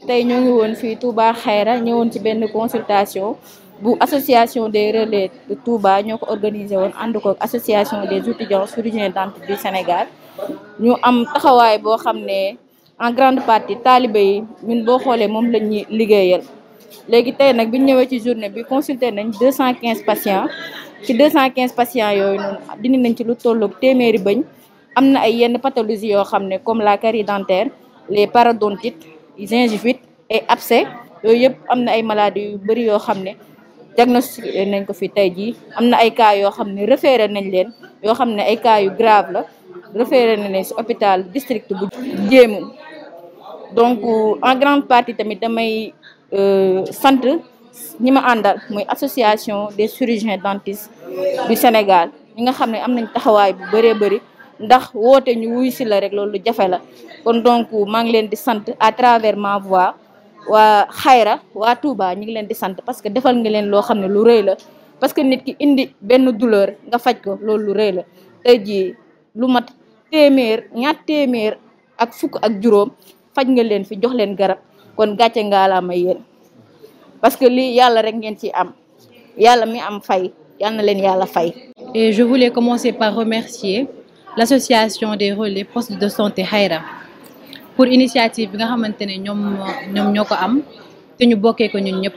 tey ñoo ngi woon fii Touba Xayra ñëwoon ci benn consultation bu association des relais de Touba ñoo ko organisé woon ànd ko association des étudiants chirurgiens dentistes du Sénégal ñu am taxawaay boo xam ne en grande partie taalibe yi ñun boo xoolee moom lañ ñuy liggéeyal. léegi tey nag bi ñu ñëwee ci journée bi consulté nañ 215 patients ci 215 patients yooyu noonu dindi nañ ci lu tolloog téeméeri bëñ. am na ay yenn pathologie yoo xam ne comme la carie dentaire les parodontites gingivite et abcès yooyu yëpp am na ay maladies yu bëri yoo xam ne diagnostiqué nañ ko fi tey jii. am na ay cas yoo xam ne référé nañ leen yoo xam ne ay cas yu grave la référé nañ leen si hôpital district bu Jéemun. donc en grande partie tamit damay sant ñi ma àndal muy association des chirurgiens dentistes du Sénégal ñi nga xam ne am nañ taxawaay bu bëree bëri. ndax woote ñu wuy si la rek loolu jafe la kon donc maa ngi leen di sant à travers ma voix waa Xayra waa Touba ñu ngi leen di sant parce que defal nga leen loo xam ne lu rëy la parce que nit ki indi benn douleur nga faj ko loolu lu rëy la tey jii lu mat ñaar téeméer ak fukk ak juróom faj nga leen fi jox leen garab kon gàcce ngaalaama yéen parce que lii yàlla rek ngeen ci am yàlla mi am fay yal na leen yàlla fay. Et je voulais commencer par remercier l'association des relais postes de santé Xayra pour initiative bi nga xamante ne ñoom ñoo ko am te ñu bokkee ko ñun ñëpp.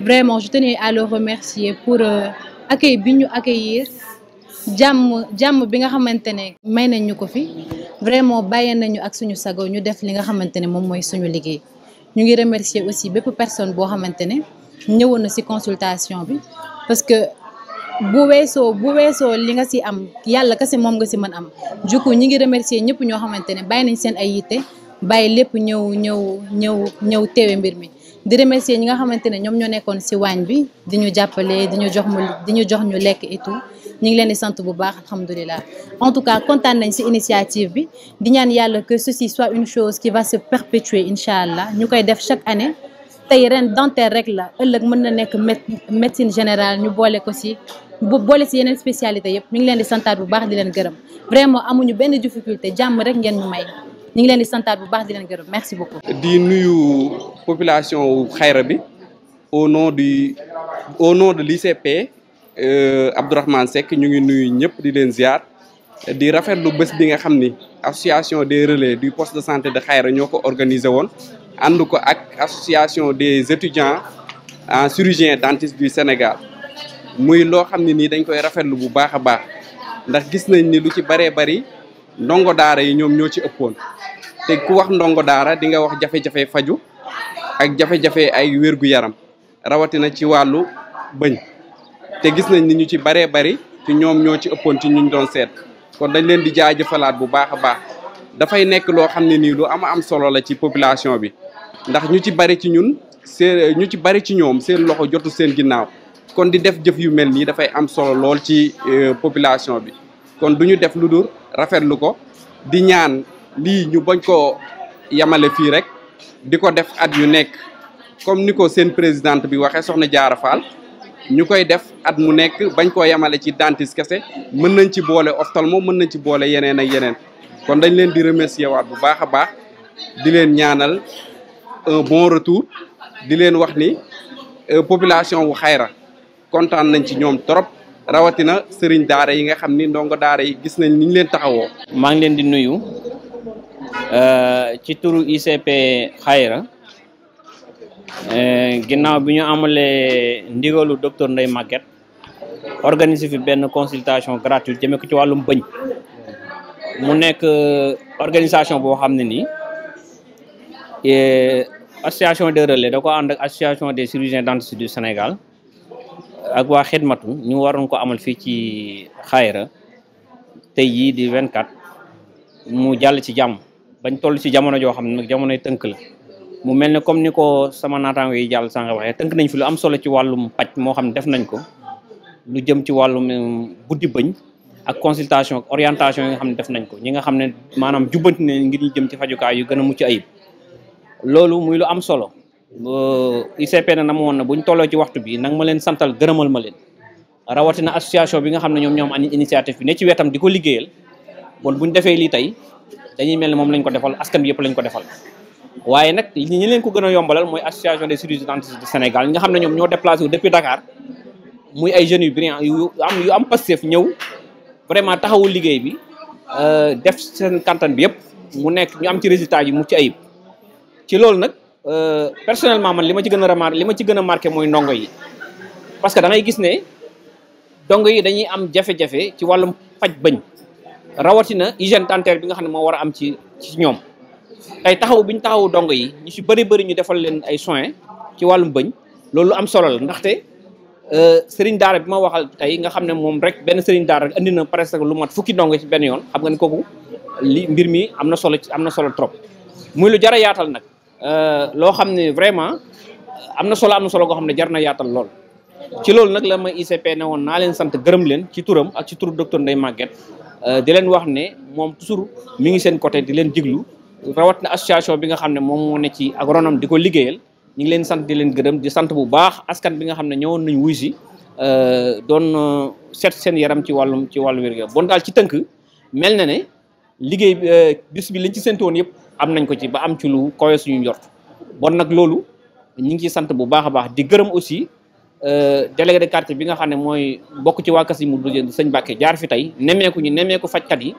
Vraiment je tenais à le remercier pour accueil bi ñu accueillir jàmm bi nga xamante ne may nañ ñu ko fi vraiment bàyyee nañu ak suñu sago ñu def li nga xamante ne moom mooy suñu liggéey. ñu ngi remercier aussi bépp personne boo xamante ne ñëwoon na ci consultation bi parce que bu weesoo li nga ci am yàlla kese moom nga ci mën am du coup ñi ngi remercier ñëpp ñoo xamante ne bàyyi nañ seen ay yitte bàyyi lépp ñëw teewe mbir mi. di remercier ñi nga xamante ne ñoom ñoo nekkoon ci waañ bi di ñu jàppale di ñu jox ñu lekk et tout ñu ngi leen di sant bu baax alhamdulilah. En tout cas kontaan nañ ci initiative bi di ñaan yàlla que ceci soit une chose qui va se perpétuer incha allah ñu koy def chaque année. tey ren dentaire rek la ëllëg mën na nekk médecine générale ñu boole ko ci yeneen spécialité yëpp ñu ngi leen di santaat bu baax di leen gërëm vraiment amuñu benn difficulté jàmm rek ngeen ñu may ñu ngi leen di santaat bu baax di leen gërëm merci beaucoup. di nuyu population wu Xayra bi au nom de l'ICP Abdourahmane Seck ñu ngi nuyu ñëpp di leen ziar di rafetlu bés bi nga xam ni association des relais du poste de santé de Xayra ñoo ko organisé woon. ànd ko ak association des étudiants en chirurgien dentiste du Sénégal muy loo xam ne nii dañ koy rafetlu bu baax a baax ndax gis nañ ni lu ci baree bari ndongo daara yi ñoom ñoo ci ëppoon te ku wax ndongo daara di nga wax jafe-jafe faju ak jafe-jafe ay wér-gu-yaram rawatina ci wàllu bëñ te gis nañ ni ñu ci baree bari ci ñoom ñoo ci ëppoon ci ñu doon seet kon dañ leen di jaajëfalaat bu baax a baax dafay nekk loo xam ne nii lu am solo la ci population bi. ndax ñu ci bari ci ñoom seen loxo jotu seen ginnaaw kon di def jëf yu mel nii dafay am solo lool ci population bi kon du ñu def lu dul rafetlu ko di ñaan lii ñu bañ ko yamale fii rek di ko def at yu nekk comme ni ko seen présidente bi waxee soxna Diarra Fall ñu koy def at mu nekk bañ koo yamale ci dentiste kese mën nañ ci boole ophtalmo mën nañ ci boole yeneen ak yeneen kon dañ leen di remercier waat bu baax a baax di leen ñaanal un bon retour di leen wax ni population wu Xayra kontaan nañ ci ñoom trop rawatina sëriñ daara yi nga xam ni ndongo daara yi gis nañ ni ñu leen taxawoo. maa ngi leen di nuyu ci turu ICP Xayra ginnaaw bi ñu amalee ndigalu docteur Ndeye Maguette organiser fi benn consultation gratuite jëmee ko ci wàllum bëñ mu nekk organisation boo xam ne nii. association des relais da ko ànd ak association des chirurgiens dentistes du Sénégal ak waa Xidmatu ñu waroon ko amal fii ci Xayra tey jii di 24 mu jàll ci jàmm bañ toll ci jamono joo xam ne nag jamonoy tënk la mu mel ne comme ni ko sama naataango yi jàll sànq waxee tënk nañ fi lu am solo ci wàllum paj moo xam ne def nañ ko lu jëm ci wàllum buddi bëñ ak consultation ak orientation yi nga xam ne def nañ ko ñi nga xam ne maanaam jubbanti ne ngir ñu jëm ci fajukaay yu gën a mucc ayib loolu muy lu am solo ICP na ma woon na buñ tolloo ci waxtu bi nag ma leen santal gërëmal ma leen rawatina association bi nga xam ne ñoom am initiative bi ne ci wetam di ko liggéeyal bon buñ defee lii tey dañuy mel ne moom lañ ko defal askan bi yëpp lañ ko defal waaye nag ñi leen ko gën a yombalal mooy association des chirurgiens dentistes du Sénégal ñi nga xam ne ñoom ñoo déplacé wu depuis Dakar muy ay jeunes yu brillant yu am Pastef ñëw vraiment taxawul liggéey bi def seen kantan bi yëpp mu nekk ñu am ci résultat yi mu ci ayib ci loolu nag personnellement man li ma ci gën a marqué mooy ndongo yi parce que da ngay gis ne ndongo yi dañuy am jafe-jafe ci wàllum faj bëñ rawatina hygiène dentaire bi nga xam ne moo war a am ci ñoom tey taxaw bi ñu taxawu ndongo yi ñu ci bëri ñu defal leen ay soins ci wàllum bëñ loolu am solo la ndaxte sëriñ daara bi ma waxal tey nga xam ne moom rek benn sëriñ daara rek andi na presque lu mat fukki ndongo ci benn yoon xam nga ne kooku li mbir mi am na solo trop muy lu jar a yaatal nag loo xam ne vraiment am na solo goo xam ne jar na yaatal lool. ci loolu nag la ma ICP ne woon naa leen sant gërëm leen ci turam ak ci turu docteur Ndeye Maguette di leen wax ne moom toujours mi ngi seen côté di leen diglu rawat na association bi nga xam ne moom moo ne ci agronome di ko liggéeyal ñu ngi leen sant di leen gërëm di sant bu baax askan bi nga xam ne ñëwoon nañ wuy si doon seet seen yaram ci wàllu wér-gu bon daal ci tënk mel na ne liggéey bis bi liñ ci séntu woon yëpp am nañ ko ci ba am ci lu kawe suñu njort bon nag loolu ñu ngi ciy sant bu baax a baax di gërëm aussi délégué de quartier bi nga xam ne mooy bokk ci waa Kassim mu dujeen sëñ Mbàkke jaar fi tey nemmeeku fajkat yi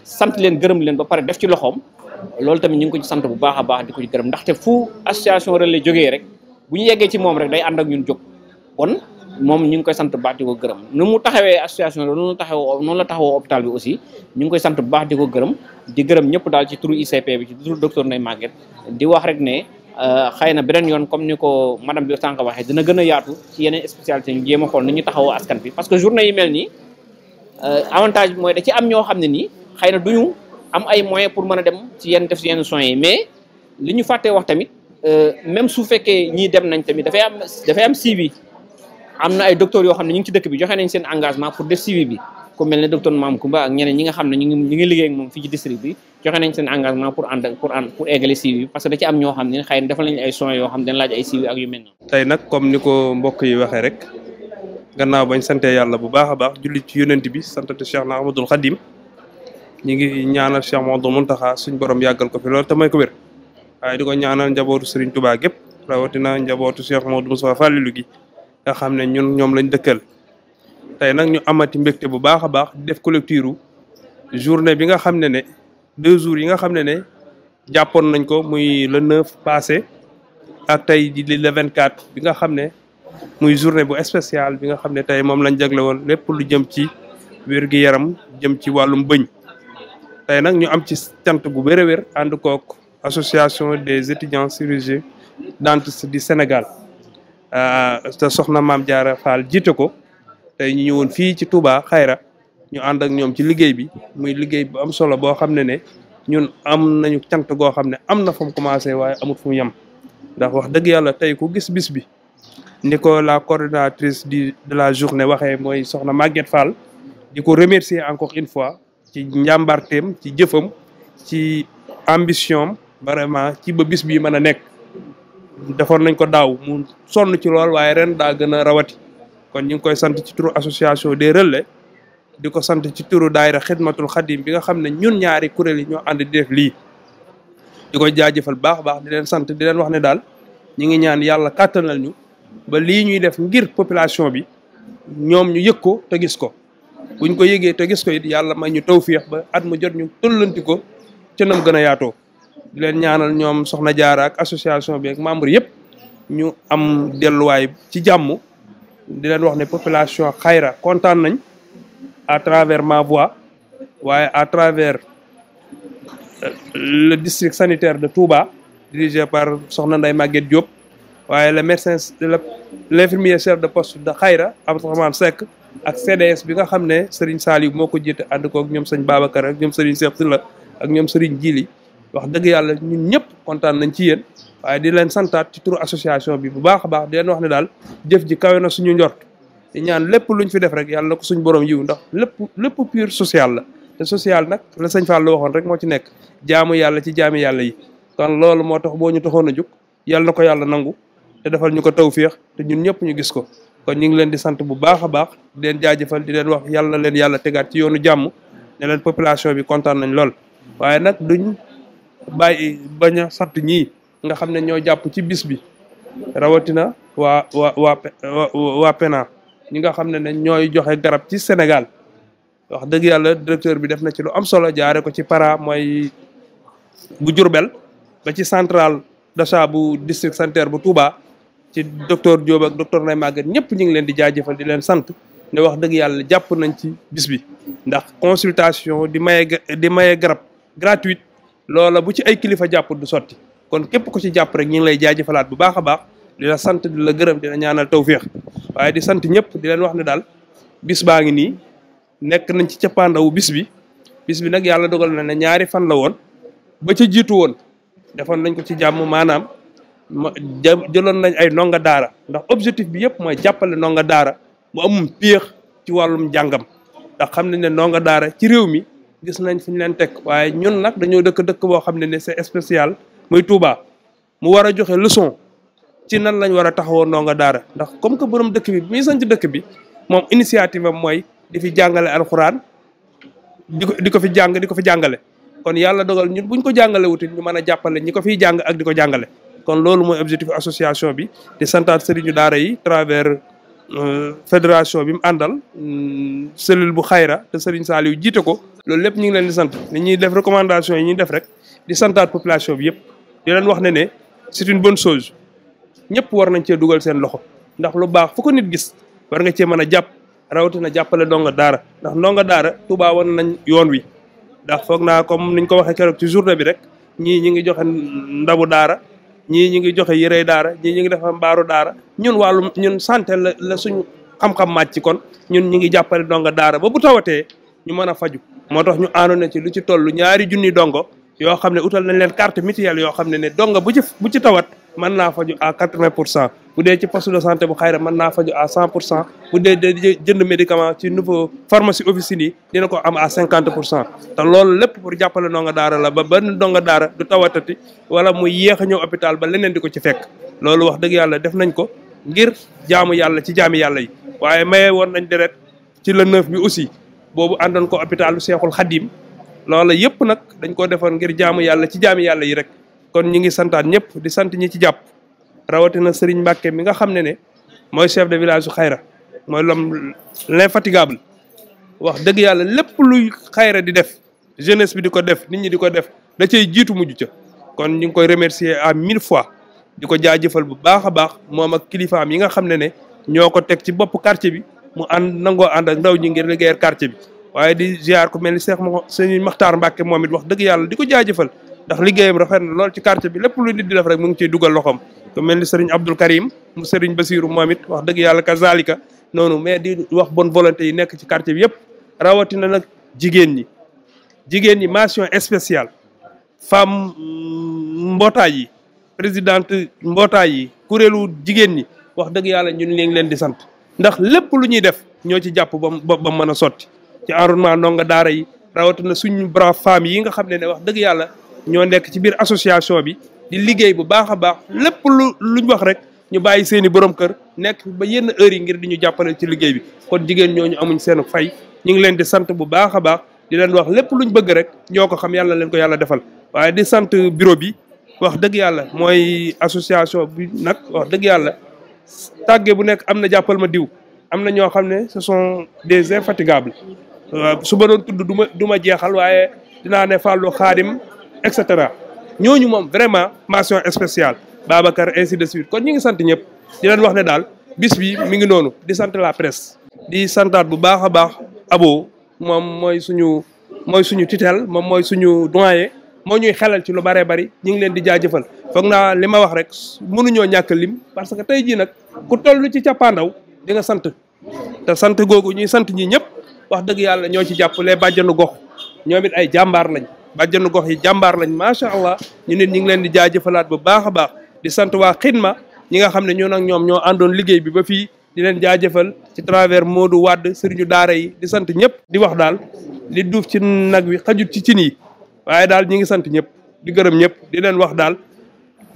sant leen gërëm leen ba pare def ci loxoom loolu tamit ñu ngi ko ci sant bu baax a baax di ko ci gërëm ndaxte fu association Relais jógee rek bu ñu yeggee ci moom rek day ànd ak ñun jóg kon moom ñu ngi koy sant bu baax di ko gërëm nu mu taxawee association noonu la taxawoo hôpital bi aussi ñu ngi koy sant bu baax di ko gërëm di gërëm ñëpp daal ci turu ICP bi ci turu docteur Ndeye Maguette di wax rek ne xëy na beneen yoon comme ni ko madame bi sànq waxee dina gën a yaatu ci yeneen spécialité ñu jéem a xool ni ñu taxawoo askan bi parce que journée yi mel nii avantage bi mooy da ci am ñoo xam ne nii xëy na duñu am ay moyens pour mën a dem ci yenn def ci yenn soins yi mais li ñu fàttee wax tamit même su fekkee ñii dem nañ tamit dafay am suivi am na ay docteurs yoo xam ne ñu ngi ci dëkk bi joxe nañ seen engagement pour def suivi bi ku mel ne docteur Mame Koumba ak ñeneen ñi nga xam ne ñu ngi liggéey ak moom fii ci district bi joxe nañ seen engagement pour eggale suivi bi parce que da ci am ñoo xam ne xëy na defal nañ ay soins yoo xam ne dañ laaj ay suivi ak yu mel noonu. tey nag comme ni ko mbokk yi waxee rek gannaaw bañ sante yàlla bu baax a baax julli ci yonent bi santate Cheikh na Ahmadoul Khadim ñi ngi ñaanal Cheikh Mouhamadou Mountakha suñ borom yàggal ko fi loolu te may ko wér waaye di ko ñaanal njabootu Serigne Touba gépp rawatina njabootu Cheikh Mouhamadou Moustapha Fallilou gi nga xam ne ñoom lañ dëkkal tey nag ñu amati mbégte bu baax a baax di def collecture journée bi nga xam ne 2 jours yi nga xam ne jàppoon nañ ko muy le 9 passé ak tey di le 24 bi nga xam ne muy journée bu spéciale bi nga xam ne tey moom lañ jagle woon lépp lu jëm ci wér-gi-yaram jëm ci wàllum bëñ tey nag ñu am ci cant gu wér a wér ànd kook association des étudiants chirurgiens dentistes du Sénégal te soxna Maam Jaara Fall jiite ko tey ñu ñëwoon fii ci Touba Xayra ñu ànd ak ñoom ci liggéey bi muy liggéey bu am solo boo xam ne ñun am nañu cant goo xam ne am na fu mu commencé waaye amut fu mu yem ndax wax dëgg yàlla tey ku gis bis bi ni ko la coordonnatrice de la journée waxee mooy soxna Maguette Fall di ko remercier encore une fois ci njàmbarteem ci jëfam ci ambition vraiment ci ba bis bii mën a nekk defoon nañ ko daaw mu sonn ci lool waaye ren daa gën a rawati kon ñu ngi koy sant ci turu association des relais di ko sant ci turu daayira xidmatul xadim bi nga xam ne ñun ñaari kuréel yi ñoo ànd di def lii di ko jaajëfal baax a baax di leen sant di leen wax ne daal ñu ngi ñaan yàlla kàttanal ñu ba lii ñuy def ngir population bi ñoom ñu yëg ko te gis ko buñ ko yëgee te gis ko it yàlla may ñu tawféex ba at mu jot ñu tollanti ko ca nam gën a yaatoo di leen ñaanal ñoom soxna Jaara ak association bi ak membre yëpp ñu am delluwaay ci jàmm di leen wax ne population Xayra kontaan nañ à travers ma voix waaye à travers le district sanitaire de Touba dirigé par soxna Ndeye Maguette Diop waaye le médecin l'infirmier chef de poste de Xayra Abdourahmane Seck ak CDS bi nga xam ne Serigne Saliou moo ko jiite ànd koog ñoom sëñ Babacar ak ñoom Serigne Cheikh Sylla ak ñoom Serigne Djili wax dëgg yàlla ñun ñëpp kontaan nañ ci yéen waaye di leen santaat ci turu association bi bu baax a baax di leen wax ne daal jëf ji kawe na suñu njort di ñaan lépp luñ fi def rek yàlla na ko suñu borom yiw ndax lépp pur social la te social nag la sëñ Fall la waxoon rek moo ci nekk jaamu yàlla ci jaami yàlla yi kon loolu moo tax boo ñu taxoon a jóg yàlla na ko yàlla nangu te defal ñu ko tawféex te ñun ñëpp ñu gis ko kon ñu ngi leen di sant bu baax a baax di leen jaajëfal di leen wax yàlla na leen yàlla tegaat ci yoonu jàmm ne leen population bi kontaan nañ lool waaye nag duñ bañ a sant ñii nga xam ne ñoo jàpp ci bis bi rawatina waa PENA ñi nga xam ne ñooy joxe garab ci Sénégal wax dëgg yàlla directeur bi def na ci lu am solo jaare ko ci para mooy bu Diourbel ba ci centrale d'achat bu district sanitaire bu Touba ci docteur Diop ak docteur Ndeye Maguette ñëpp ñu ngi leen di jaajëfal di leen sant ne wax dëgg yàlla jàpp nañ ci bis bi ndax consultation di maye garab gratuite loola bu ci ay kilifa jàpp du sotti kon képp ku ci jàpp rek ñu ngi lay jaajëfalaat bu baax a baax di la sant di la gërëm di la ñaanal tawféex waaye di sant ñëpp di leen wax ne daal bis baa ngi nii nekk nañ ci cappaandawu bis bi nag yàlla dogal na ne ñaari fan la woon ba ca jiitu woon defoon nañ ko ci jàmm maanaam jëloon nañ ay ndonga daara ndax objectif bi yëpp mooy jàppale ndonga daara mu amum péex ci wàllum jàngam ndax xam nañ ne ndonga daara ci réew mi gis nañ fi ñu leen teg waaye ñun nag dañoo dëkk boo xam ne c'est spécial muy Touba mu war a joxe leçon ci nan lañ war a taxawoo ndonga daara ndax comme que borom dëkk bi muy sanc dëkk bi moom initiative am mooy di fi jàngale alxuraan di ko fi jàngale kon yàlla dogal ñun buñ ko jàngale wutit ñu mën a jàppale ñi ko fiy jàng ak di ko jàngale kon loolu mooy objectif association bi di santaat sëriñu daara yi travers fédération bi mu àndal cellule bu xayra te Serigne Saliou jiite ko loolu lépp ñu ngi leen di sant ni ñuy def recommandation yi ñuy def rek di santaat population bi yëpp di leen wax ne c'est une bonne chose ñëpp war nañ cee dugal seen loxo ndax lu baax fu ko nit gis war nga cee mën a jàpp rawatina jàppale ndonga daara ndax ndonga daara Touba wan nañ yoon wi ndax foog naa comme niñ ko waxee keroog ci journée bi rek ñii ñi ngi joxe ndabu daara ñii ñi ngi joxe yërey daara ñii ñi ngi defa mbaaru daara ñun santé la suñu xam-xam màcc kon ñun ñi ngi jàppale ndonga daara ba bu tawatee ñu mën a faju moo tax ñu àndoon ci lu ci toll 2 junni dongo yoo xam ne utal nañ leen carte mutuelle yoo xam ne donga bu ci tawat mën naa faju à 80% bu dee ci poste de santé bu xayra mën naa faju à 100% bu dee jënd médicament ci nouveau pharmacie officine yi dina ko am à 50% te loolu lépp pour jàppale ndonga daara la ba benn ndonga daara du tawatati wala mu yéex a ñëw hôpital ba leneen di ko ci fekk loolu wax dëgg yàlla def nañ ko ngir jaamu yàlla ci jaami yàlla yi waaye maye woon nañ deret ci le 9 bi aussi boobu àndoon ko hôpitalu Seexul Xadim loola yëpp nag dañ ko defoon ngir jaamu yàlla ci jaami yàlla yi rek kon ñi ngi santaat ñëpp di sant ñi ci jàpp rawatina Serigne Mbacke mi nga xam ne mooy chef de village su xayra mooy l'infatigable wax dëgg yàlla lépp luy xayra di def jeunesse bi di ko def nit ñi di ko def da cay jiitu mujj ca kon ñu ngi koy remercier à 1000 fois di ko jaajëfal bu baax a baax moom ak kilifaam yi nga xam ne ñoo ko teg ci bopp quartier bi mu nangoo ànd ak ndaw ñi ngir liggéeyal quartier bi waaye di ziar ku mel ni Sëñ Maxtaar Mbacke moom it wax dëgg yàlla di ko jaajëfal ndax liggéeyam rafet na lool ci quartier bi lépp lu nit di def rek mu ngi ciy dugal loxoom ku mel ni Serigne Abdoul Karim mu Serigne Bassirou moom it wax dëgg yàlla kazalika noonu mais di wax bonne volonté yi nekk ci quartier bi yëpp rawatina nag jigéen ñi mention spéciale femme mbootaay yi présidente mbootaay yi kuréelu jigéen ñi wax dëgg yàlla ñun ngi leen di sant ndax lépp lu ñuy def ñoo ci jàpp ba mën a sotti ci environnement ndonga daara yi rawatina suñu brave femmes yi nga xam ne wax dëgg yàlla ñoo nekk ci biir association bi di liggéey bu baax a baax lépp luñ wax rek ñu bàyyi seen i borom kër nekk ba yenn heures yi ngir di ñu jàppale ci liggéey bi kon jigéen ñooñu amuñ seen fay ñu ngi leen di sant bu baax a baax di leen wax lépp luñ bëgg rek ñoo ko xam yàlla leen ko yàlla defal waaye di sant bureau bi wax dëgg yàlla mooy association bi nag wax dëgg yàlla tàgge bu nekk am na jàppal ma diw am na ñoo xam ne ce sont des infatigables su ma doon tudd du ma jeexal waaye dinaa ne Fallou Khadim et cetera ñooñu moom vraiment mention spéciale Babacar ainsi de suite kon ñu ngi sant ñëpp di leen wax ne daal bis bi mi ngi noonu di sant la presse di santaat bu baax a baax abo moom mooy suñu tutelle moom mooy suñu doyen moo ñuy xelal ci lu bëree bëri ñu ngi leen di jaajëfal foog naa li ma wax rek mënuñoo ñàkk lim parce que tey jii nag ku toll ci cappaandaw di nga sant te sant googu ñuy sant ñi ñëpp wax dëgg yàlla ñoo ci jàppale bàjjanu gox ñoom it ay jàmbaar lañ bàjjanu gox yi jàmbaar lañ macha allah ñu nit ñi ngi leen di jaajëfalaat bu baax a baax di sant waa xidma ñi nga xam ne ñoo nag ñoom ñoo àndoon liggéey bi ba fii di leen jaajëfal ci travers Modou Wade sëriñu daara yi di sant ñëpp di wax daal li duuf ci nag wi xajut ci cin yi waaye daal ñi ngi sant ñëpp di gërëm ñëpp di leen wax daal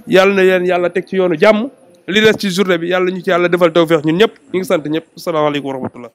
yàlla na leen yàlla teg ci yoonu jàmm li des ci journée bi yàlla ñu ci yàlla defal tawfeex ñun ñëpp ñi ngi sant ñëpp asalaamaaleykum wa rahmatullah